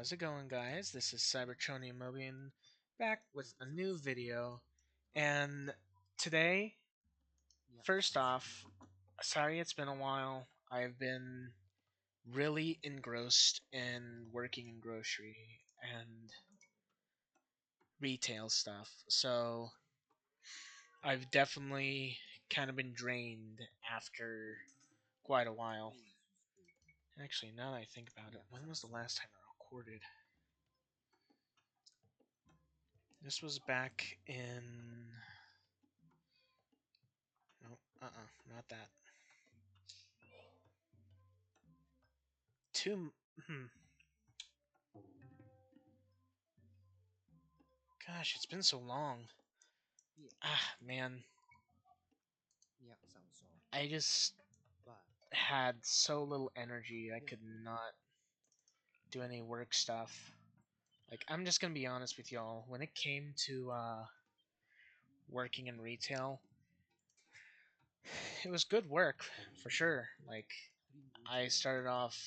How's it going, guys? This is Cybertronium Mobian back with a new video. And today, first off, sorry it's been a while. I've been really engrossed in working in grocery and retail stuff. So I've definitely kind of been drained after quite a while. Actually, now that I think about it, when was the last time I recorded? This was back in... No, not that. Two... Hmm. Gosh, it's been so long. Ah, man. I just had so little energy, I could not do any work stuff. Like, I'm just gonna be honest with y'all. When it came to, working in retail, it was good work, for sure. Like, I started off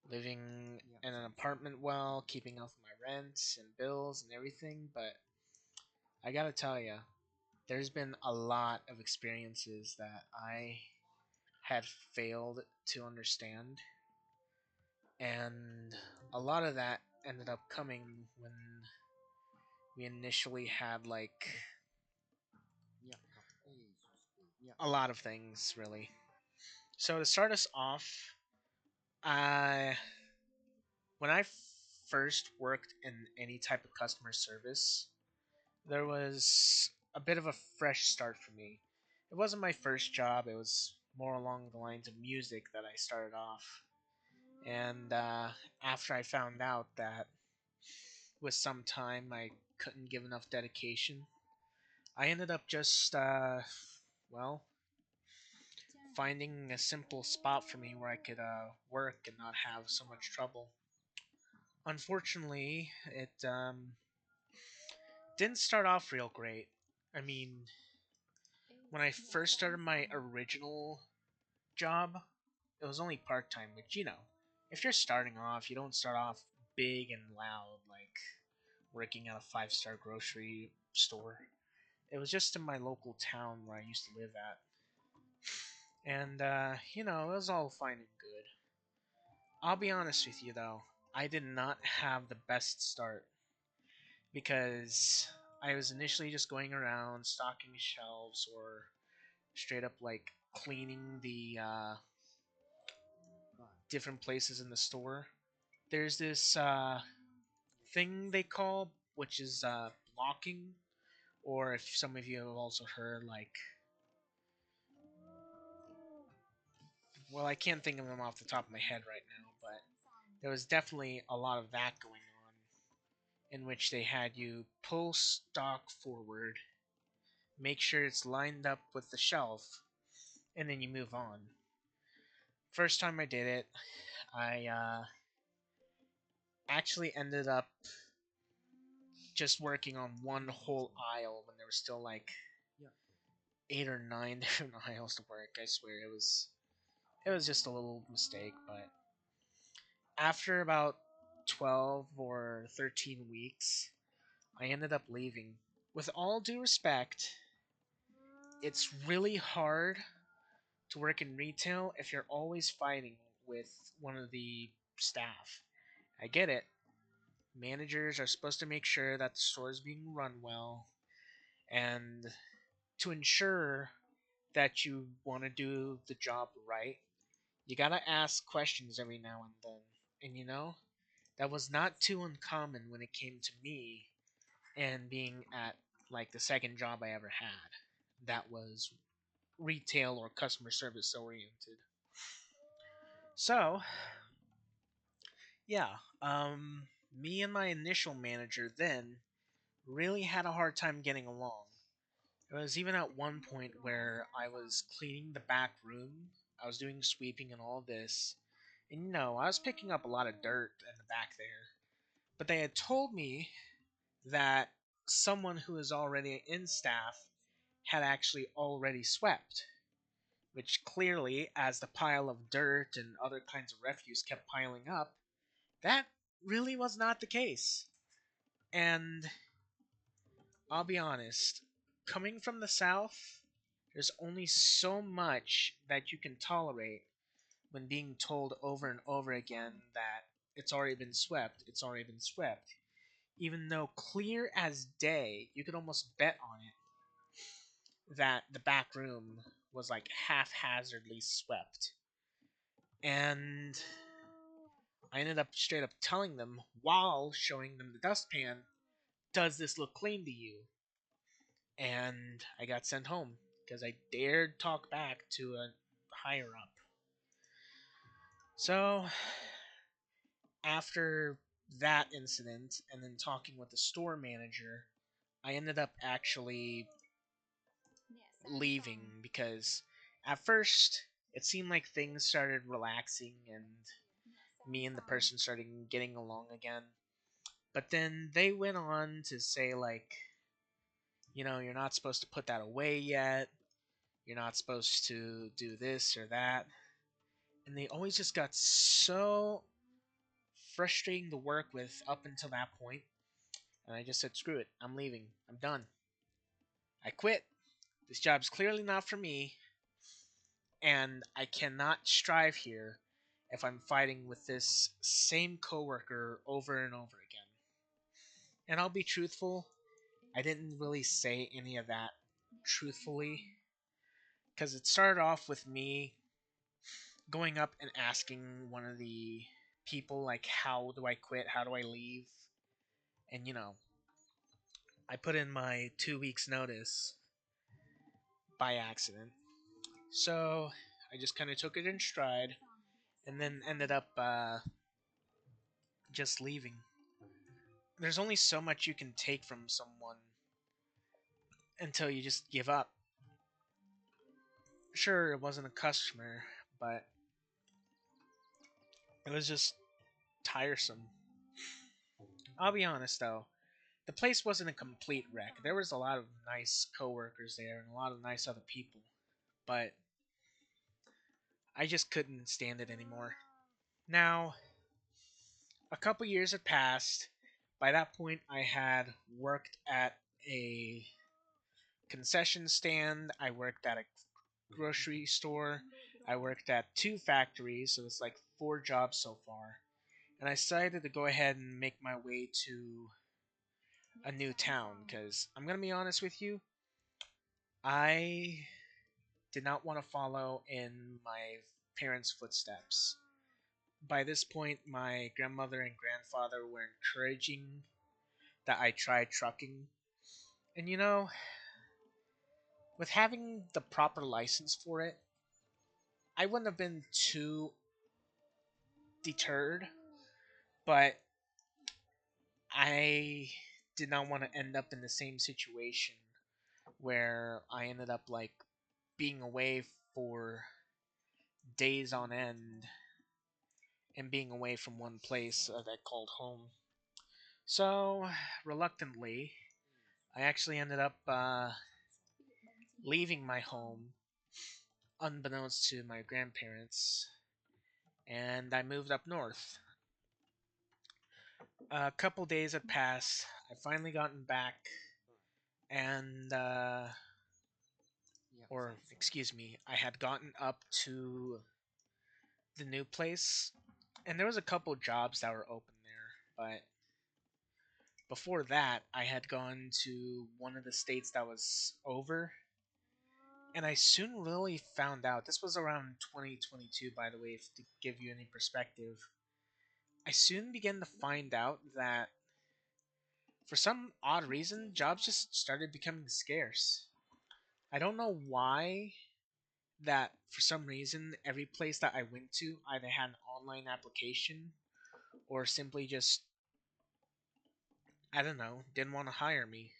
living in an apartment well, keeping up with my rents and bills and everything, but I gotta tell ya, there's been a lot of experiences that I had failed to understand, and a lot of that ended up coming when we initially had like a lot of things really. So to start us off, I when I first worked in any type of customer service, there was a bit of a fresh start for me. It wasn't my first job, it was more along the lines of music that I started off. And after I found out that with some time I couldn't give enough dedication, I ended up just, well, finding a simple spot for me where I could work and not have so much trouble. Unfortunately, it didn't start off real great. I mean, when I first started my original job, it was only part time, which, if you're starting off, you don't start off big and loud like working at a five-star grocery store. It was just in my local town where I used to live at. And, it was all fine and good. I'll be honest with you though, I did not have the best start because I was initially just going around stocking shelves or straight up like cleaning the different places in the store. There's this thing they call, which is blocking, or if some of you have also heard, like, well, I can't think of them off the top of my head right now, but there was definitely a lot of that going on, in which they had you pull stock forward, make sure it's lined up with the shelf, and then you move on. First time I did it, I actually ended up just working on one whole aisle when there were still like 8 or 9 different aisles to work. I swear it was just a little mistake, but after about 12 or 13 weeks, I ended up leaving. With all due respect, it's really hard to work in retail if you're always fighting with one of the staff. I get it. Managers are supposed to make sure that the store is being run well, and to ensure that you want to do the job right, you gotta ask questions every now and then. And that was not too uncommon when it came to me and being at like the second job I ever had. That was retail or customer service oriented. So, yeah, me and my initial manager then really had a hard time getting along. It was even at one point where I was cleaning the back room, I was doing sweeping and all this, and I was picking up a lot of dirt in the back there. But they had told me that someone who was already in staff had actually already swept, which clearly, as the pile of dirt and other kinds of refuse kept piling up, that really was not the case. And I'll be honest, coming from the South, there's only so much that you can tolerate when being told over and over again that it's already been swept, it's already been swept. Even though clear as day, you could almost bet on it that the back room was like haphazardly swept. And I ended up straight up telling them while showing them the dustpan, does this look clean to you? And I got sent home because I dared talk back to a higher up. So, after that incident and then talking with the store manager, I ended up actually leaving because at first it seemed like things started relaxing and me and the person started getting along again. But then they went on to say, like, you're not supposed to put that away yet. You're not supposed to do this or that. And they always just got so frustrating to work with up until that point. And I just said, screw it. I'm leaving. I'm done. I quit. This job's clearly not for me. And I cannot strive here if I'm fighting with this same coworker over and over again. And I'll be truthful, I didn't really say any of that truthfully because it started off with me going up and asking one of the people, like, how do I quit? How do I leave? And I put in my 2 weeks notice by accident. So I just kind of took it in stride and then ended up just leaving. There's only so much you can take from someone until you just give up. Sure, it wasn't a customer, but it was just tiresome. I'll be honest though, the place wasn't a complete wreck. There was a lot of nice coworkers there and a lot of nice other people, but I just couldn't stand it anymore. Now, a couple years had passed. By that point, I had worked at a concession stand, I worked at a grocery store, I worked at two factories, so it's like 4 jobs so far. And I decided to go ahead and make my way to a new town because I'm going to be honest with you, I did not want to follow in my parents' footsteps. By this point, my grandmother and grandfather were encouraging that I try trucking. And with having the proper license for it, I wouldn't have been too deterred, but I did not want to end up in the same situation where I ended up like being away for days on end and being away from one place that I called home. So, reluctantly, I actually ended up leaving my home unbeknownst to my grandparents and I moved up north. A couple days had passed. I finally gotten back, and or excuse me, I had gotten up to the new place, and there was a couple jobs that were open there. But before that, I had gone to one of the states that was over, and I soon really found out. This was around 2022, by the way, to give you any perspective. I soon began to find out that for some odd reason, jobs just started becoming scarce. I don't know why that for some reason every place that I went to either had an online application or simply just I don't know, didn't want to hire me.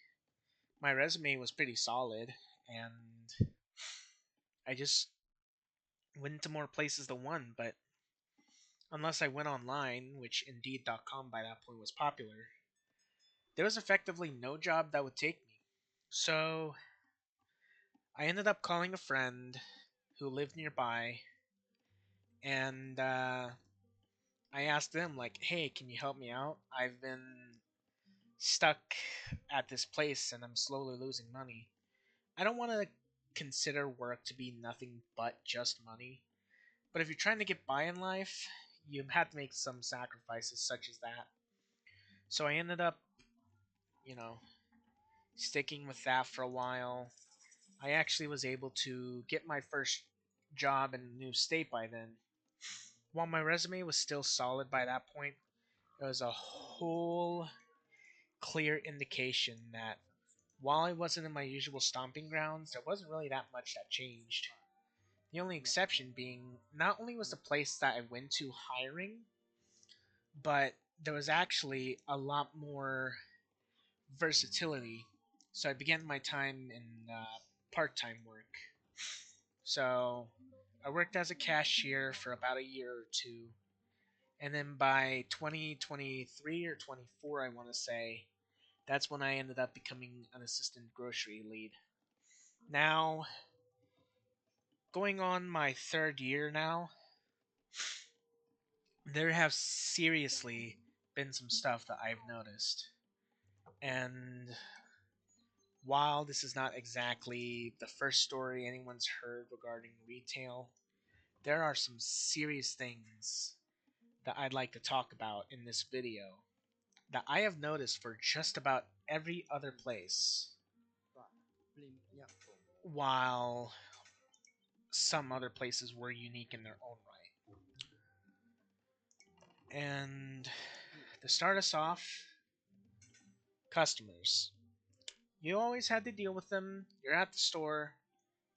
My resume was pretty solid and I just went to more places than one, but unless I went online, which indeed.com by that point was popular, there was effectively no job that would take me. So I ended up calling a friend who lived nearby, and I asked them like, "Hey, can you help me out? I've been stuck at this place and I'm slowly losing money. I don't want to consider work to be nothing but just money, but if you're trying to get by in life, you have to make some sacrifices such as that." So I ended up, you know, sticking with that for a while. I actually was able to get my first job in a new state by then. While my resume was still solid by that point, there was a whole clear indication that while I wasn't in my usual stomping grounds, there wasn't really that much that changed. The only exception being not only was the place that I went to hiring, but there was actually a lot more versatility. So I began my time in part time work. So I worked as a cashier for about a year or two. And then by 2023 or 24, I want to say, that's when I ended up becoming an assistant grocery lead. Now, going on my third year now, there have seriously been some stuff that I've noticed. And while this is not exactly the first story anyone's heard regarding retail, there are some serious things that I'd like to talk about in this video that I have noticed for just about every other place, while some other places were unique in their own right. And to start us off, customers. You always had to deal with them. You're at the store.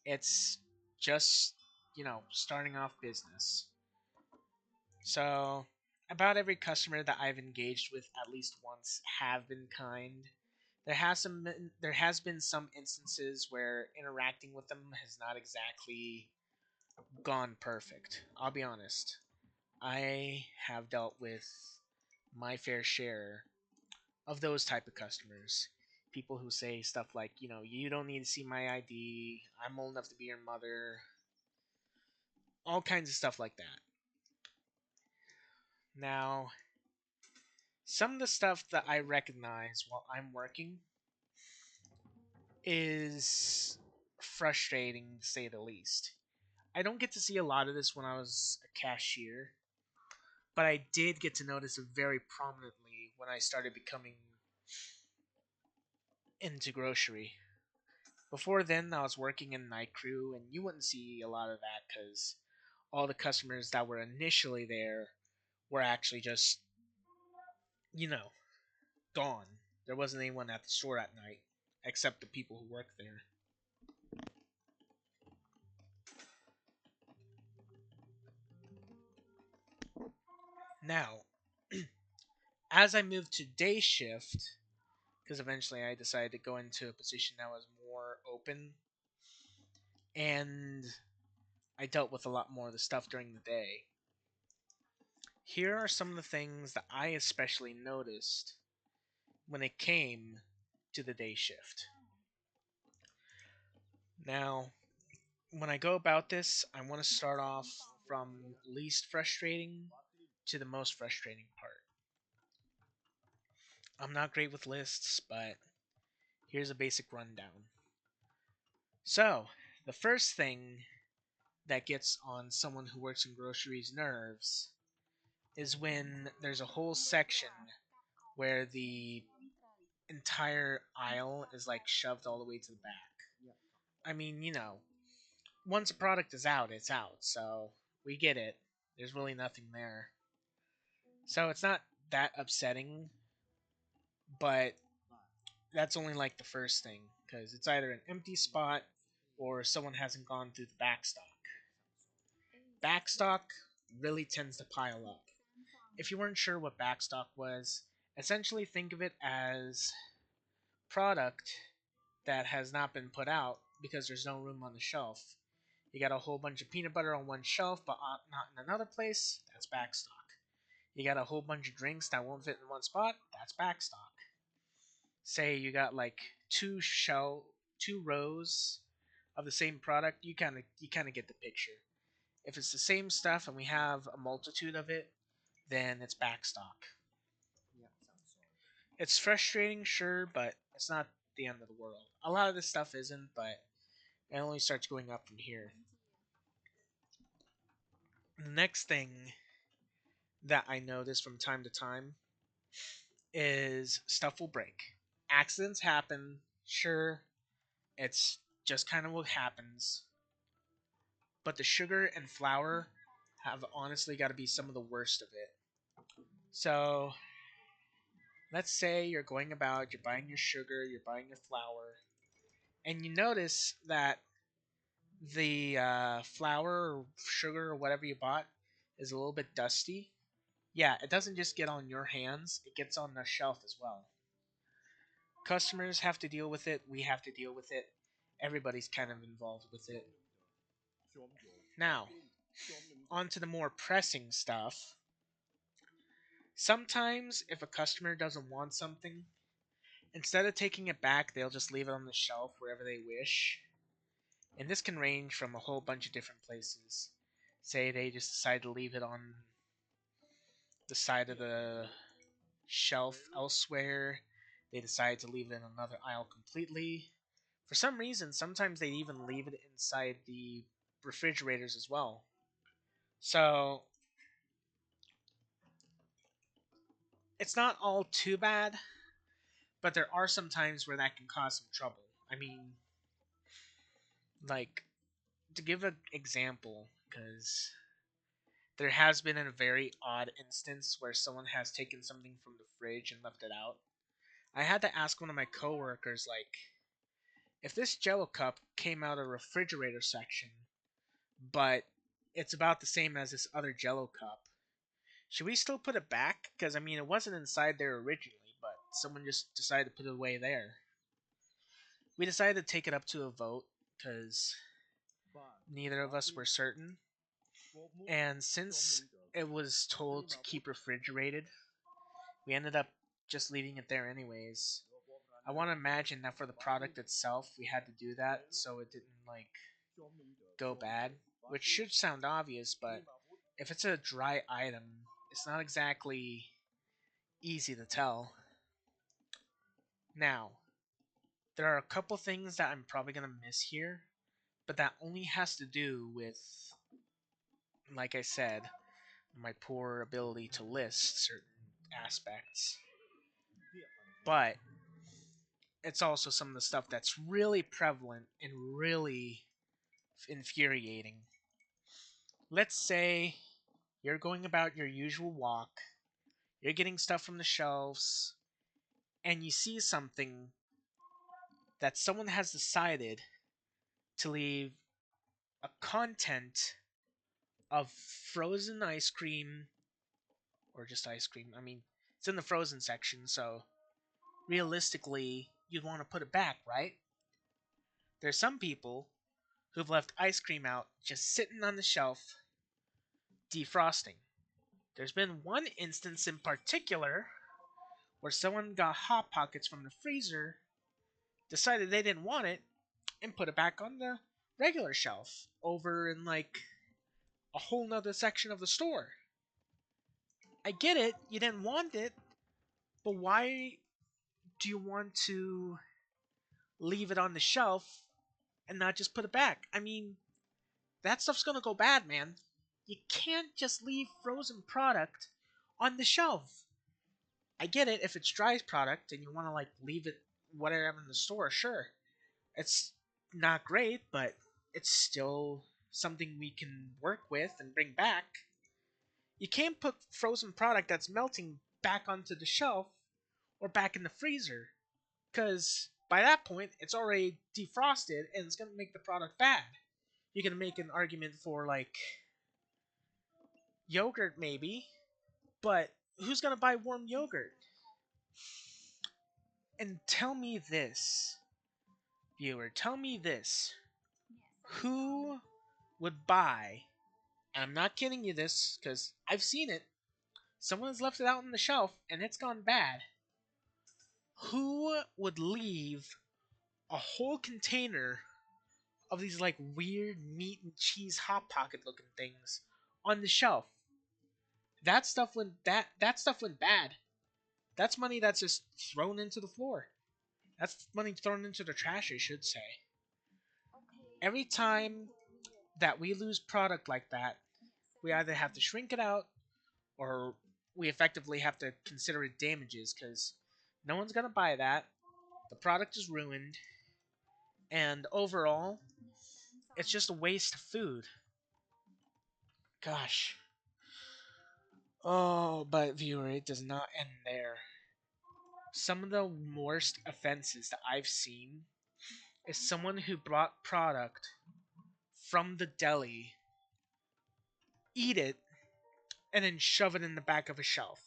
It's just, starting off business. So, about every customer that I've engaged with at least once have been kind. There has been some instances where interacting with them has not exactly gone perfect. I'll be honest. I have dealt with my fair share of those type of customers. People who say stuff like, you don't need to see my ID. I'm old enough to be your mother. All kinds of stuff like that. Now, some of the stuff that I recognize while I'm working is frustrating to say the least. I don't get to see a lot of this when I was a cashier, but I did get to notice it very prominently when I started becoming into grocery. Before then, I was working in night crew, and you wouldn't see a lot of that because all the customers that were initially there were actually just, you know, gone. There wasn't anyone at the store at night except the people who worked there. Now, as I moved to day shift, because eventually I decided to go into a position that was more open, and I dealt with a lot more of the stuff during the day. Here are some of the things that I especially noticed when it came to the day shift. Now, when I go about this, I want to start off from least frustrating to the most frustrating part. I'm not great with lists, but here's a basic rundown. So, the first thing that gets on someone who works in groceries' nerves is when there's a whole section where the entire aisle is like shoved all the way to the back. I mean, once a product is out, it's out, so we get it. There's really nothing there. So it's not that upsetting, but that's only like the first thing, because it's either an empty spot or someone hasn't gone through the back stock. Backstock really tends to pile up. If you weren't sure what backstock was, essentially think of it as product that has not been put out because there's no room on the shelf. You got a whole bunch of peanut butter on one shelf but not in another place, that's backstock. You got a whole bunch of drinks that won't fit in one spot, that's backstock. Say you got like two rows of the same product, you kind of get the picture. If it's the same stuff and we have a multitude of it, then it's back stock. It's frustrating, sure, but it's not the end of the world. A lot of this stuff isn't, but it only starts going up from here. The next thing that I notice from time to time is stuff will break. Accidents happen, sure, it's just kind of what happens. But the sugar and flour have honestly got to be some of the worst of it. So, let's say you're going about, you're buying your sugar, you're buying your flour, and you notice that the flour or sugar or whatever you bought is a little bit dusty. Yeah, it doesn't just get on your hands, it gets on the shelf as well. Customers have to deal with it, we have to deal with it, everybody's kind of involved with it. Now, on to the more pressing stuff. Sometimes, if a customer doesn't want something, instead of taking it back, they'll just leave it on the shelf wherever they wish. And this can range from a whole bunch of different places. Say they just decide to leave it on the side of the shelf elsewhere. They decide to leave it in another aisle completely. For some reason, sometimes they even leave it inside the refrigerators as well. So, it's not all too bad, but there are some times where that can cause some trouble. I mean, like, to give an example, because there has been a very odd instance where someone has taken something from the fridge and left it out. I had to ask one of my coworkers, like, if this Jello cup came out of the refrigerator section, but it's about the same as this other Jello cup, should we still put it back? Because, I mean, it wasn't inside there originally, but someone just decided to put it away there. We decided to take it up to a vote, because neither of us were certain. And since it was told to keep refrigerated, we ended up just leaving it there anyways. I want to imagine that for the product itself, we had to do that so it didn't, like, go bad. Which should sound obvious, but if it's a dry item, it's not exactly easy to tell. Now, there are a couple things that I'm probably going to miss here, but that only has to do with, like I said, my poor ability to list certain aspects. But it's also some of the stuff that's really prevalent and really infuriating. Let's say you're going about your usual walk, you're getting stuff from the shelves, and you see something that someone has decided to leave a content of frozen ice cream, or just ice cream. I mean, it's in the frozen section, so realistically, you'd want to put it back, right? There's some people who've left ice cream out just sitting on the shelf, defrosting. There's been one instance in particular where someone got Hot Pockets from the freezer, decided they didn't want it, and put it back on the regular shelf over in, like, a whole nother section of the store. I get it, you didn't want it, but why do you want to leave it on the shelf and not just put it back? I mean, that stuff's gonna go bad, man. You can't just leave frozen product on the shelf. I get it if it's dry product and you want to, like, leave it whatever in the store, sure. It's not great, but it's still something we can work with and bring back. You can't put frozen product that's melting back onto the shelf or back in the freezer, because by that point it's already defrosted and it's going to make the product bad. You can make an argument for, like, yogurt maybe, but who's going to buy warm yogurt? And tell me this, viewer, tell me this. Who would buy, and I'm not kidding you this, because I've seen it, someone's left it out on the shelf and it's gone bad. Who would leave a whole container of these, like, weird meat and cheese Hot Pocket looking things on the shelf? That stuff went bad. That's money that's just thrown into the floor. That's money thrown into the trash, I should say. Every time that we lose product like that, we either have to shrink it out or we effectively have to consider it damages because no one's gonna buy that. The product is ruined, and overall, it's just a waste of food. Gosh. Oh, but viewer, it does not end there. Some of the worst offenses that I've seen is someone who brought product from the deli, eat it, and then shove it in the back of a shelf.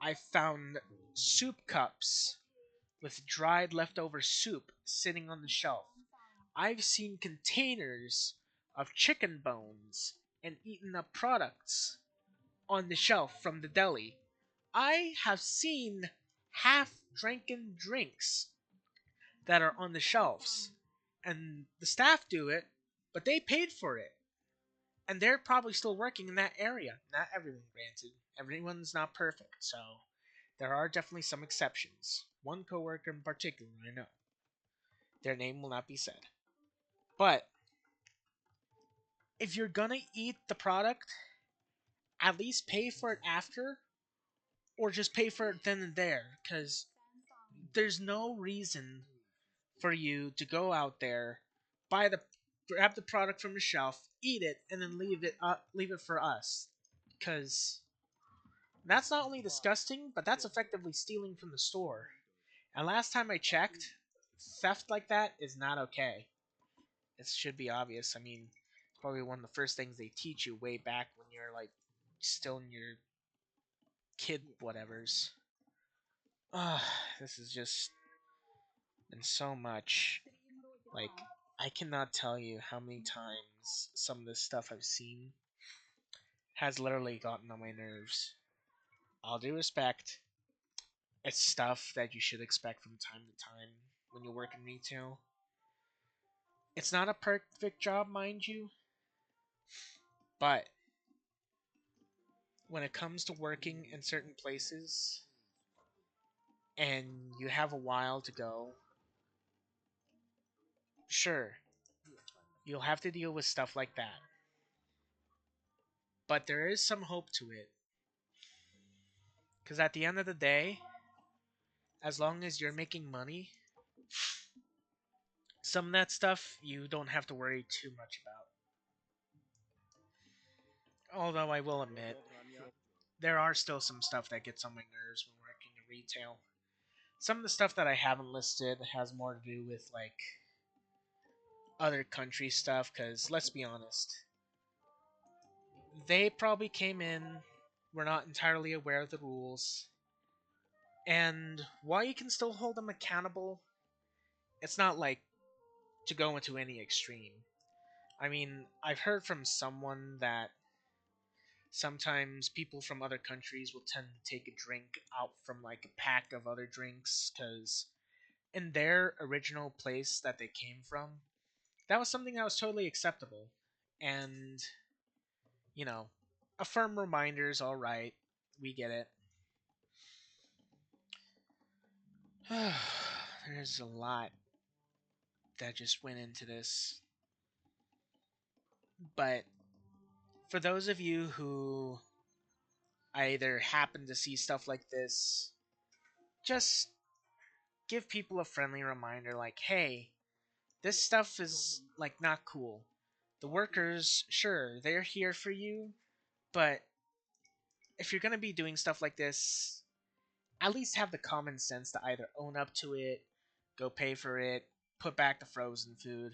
I found soup cups with dried leftover soup sitting on the shelf. I've seen containers of chicken bones and eaten up products on the shelf from the deli. I have seen half drinking drinks that are on the shelves. And the staff do it, but they paid for it. And they're probably still working in that area. Not everyone, granted. Everyone's not perfect, so there are definitely some exceptions. One coworker in particular, I know. Their name will not be said. But if you're gonna eat the product, at least pay for it after, or just pay for it then and there, because there's no reason for you to go out there, buy the grab the product from the shelf, eat it, and then leave it for us. Because that's not only disgusting, but that's effectively stealing from the store. And last time I checked, theft like that is not okay. It should be obvious. I mean, it's probably one of the first things they teach you way back when you're like still in your kid whatevers. Ah, this has just been so much. Like, I cannot tell you how many times some of this stuff I've seen has literally gotten on my nerves. All due respect, it's stuff that you should expect from time to time when you work in retail. It's not a perfect job, mind you, but when it comes to working in certain places and you have a while to go, sure, you'll have to deal with stuff like that. But there is some hope to it. Because at the end of the day, as long as you're making money, some of that stuff you don't have to worry too much about. Although I will admit, there are still some stuff that gets on my nerves when working in retail. Some of the stuff that I haven't listed has more to do with like other country stuff because let's be honest, they probably came in, were not entirely aware of the rules, and while you can still hold them accountable, it's not like to go into any extreme. I mean, I've heard from someone that sometimes people from other countries will tend to take a drink out from like a pack of other drinks because in their original place that they came from, that was something that was totally acceptable. And, you know, a firm reminder is alright. We get it. There's a lot that just went into this. But for those of you who either happen to see stuff like this, just give people a friendly reminder like, hey, this stuff is like not cool. The workers, sure, they're here for you, but if you're gonna be doing stuff like this, at least have the common sense to either own up to it, go pay for it, put back the frozen food,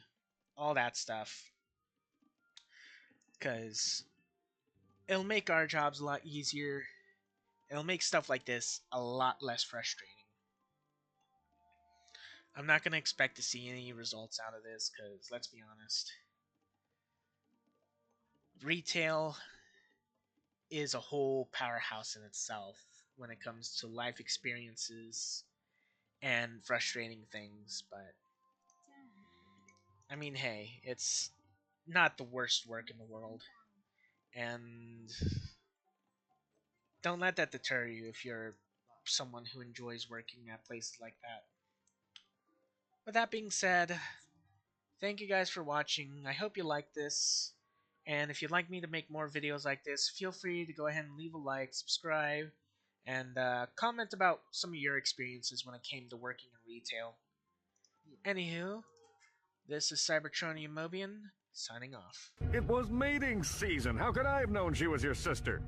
all that stuff. Because it'll make our jobs a lot easier. It'll make stuff like this a lot less frustrating. I'm not going to expect to see any results out of this because, let's be honest, retail is a whole powerhouse in itself when it comes to life experiences and frustrating things. But, I mean, hey, it's not the worst work in the world. And don't let that deter you if you're someone who enjoys working at places like that. With that being said, thank you guys for watching. I hope you liked this. And if you'd like me to make more videos like this, feel free to go ahead and leave a like, subscribe, and comment about some of your experiences when it came to working in retail. Anywho, this is Cybertronium Mobian, signing off. It was mating season. How could I have known she was your sister?